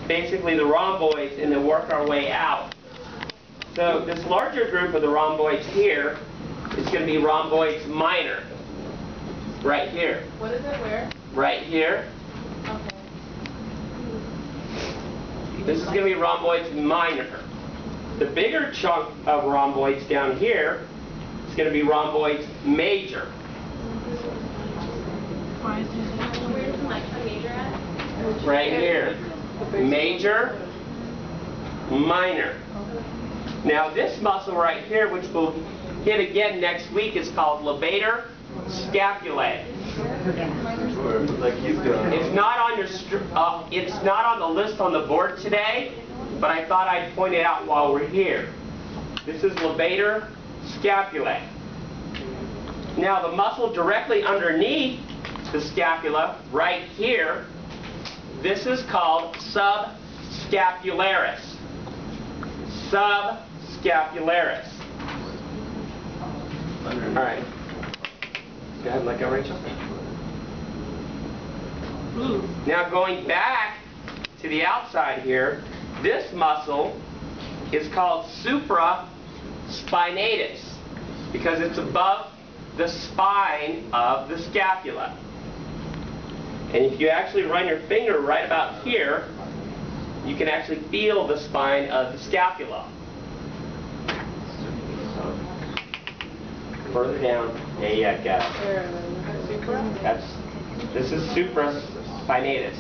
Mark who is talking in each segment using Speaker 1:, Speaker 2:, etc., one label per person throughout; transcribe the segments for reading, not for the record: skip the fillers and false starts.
Speaker 1: basically the rhomboids and then work our way out. So this larger group of the rhomboids here is going to be rhomboids minor. Right here.
Speaker 2: What is it? Where?
Speaker 1: Right here.
Speaker 2: Okay.
Speaker 1: This is going to be rhomboids minor. The bigger chunk of rhomboids down here is going to be rhomboids major.
Speaker 2: Where's the major at?
Speaker 1: Right here. Major, minor. Now this muscle right here, which we'll hit again next week, is called levator scapulae. It's not on your it's not on the list on the board today, but I thought I'd point it out while we're here. This is levator scapulae. Now the muscle directly underneath the scapula, right here, this is called subscapularis. Subscapularis. All right. Go ahead and let go, Rachel. Now going back to the outside here, this muscle is called supraspinatus because it's above the spine of the scapula. And if you actually run your finger right about here, you can actually feel the spine of the scapula. Further down, there you go. This is supraspinatus.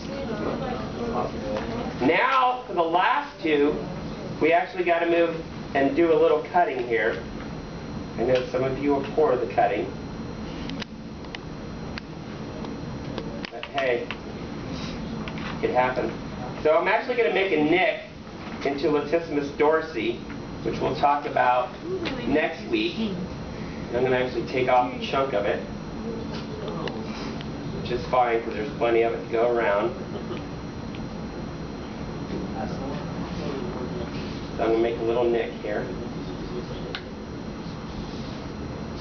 Speaker 1: Now, for the last two, we actually got to move and do a little cutting here. I know some of you are poor at the cutting. But hey, it happened. So I'm actually going to make a nick into latissimus dorsi, which we'll talk about next week. And I'm going to actually take off a chunk of it, which is fine because there's plenty of it to go around. So I'm going to make a little nick here.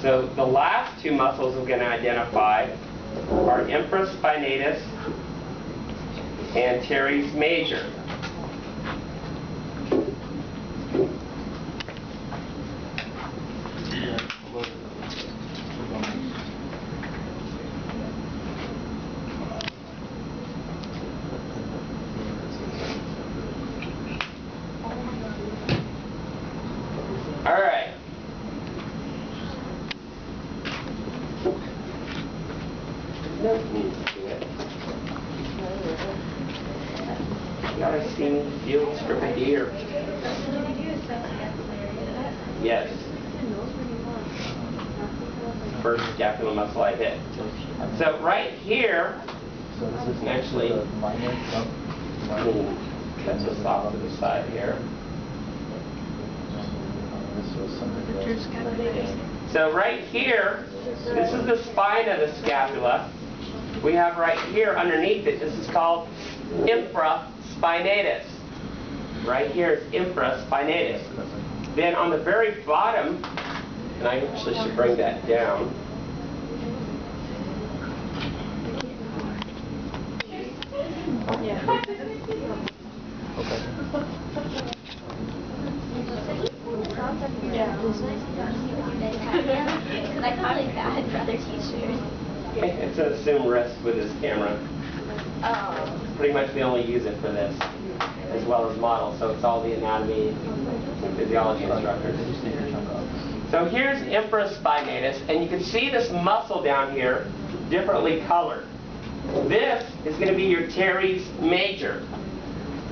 Speaker 1: So the last two muscles we're going to identify are infraspinatus and teres major. All right. Gotta see field stripedier. Yes. First scapular muscle I hit. So right here, actually, cut this off to the side here. So right here, this is the spine of the scapula. We have right here underneath it, this is called infraspinatus. Right here is infraspinatus. Then on the very bottom, and I actually should bring that down. It's an assumed risk with this camera. Pretty much we only use it for this, as well as models, so it's all the anatomy and physiology instructors. So here's infraspinatus, and you can see this muscle down here differently colored. This is going to be your teres major.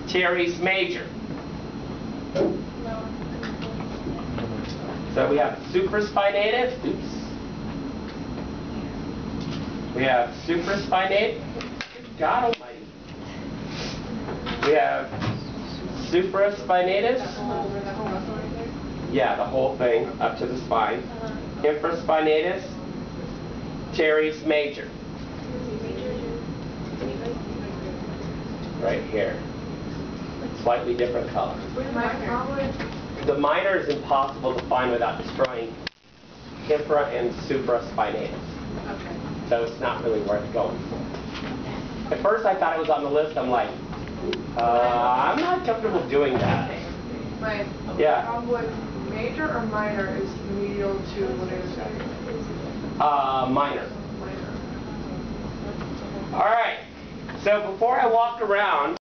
Speaker 1: Teres major. So we have supraspinatus. Oops. We have supraspinatus. God almighty. We have supraspinatus. Yeah, the whole thing up to the spine. Infraspinatus. Teres major. Right here. Slightly different color. The minor is impossible to find without destroying infra and supraspinatus. Okay. So it's not really worth going for. At first I thought it was on the list. I'm like, I'm not comfortable doing that.
Speaker 3: My
Speaker 1: Yeah.
Speaker 3: rhomboid major or minor is medial to what is that?
Speaker 1: Minor.
Speaker 3: Minor.
Speaker 1: All right. So before I walk around,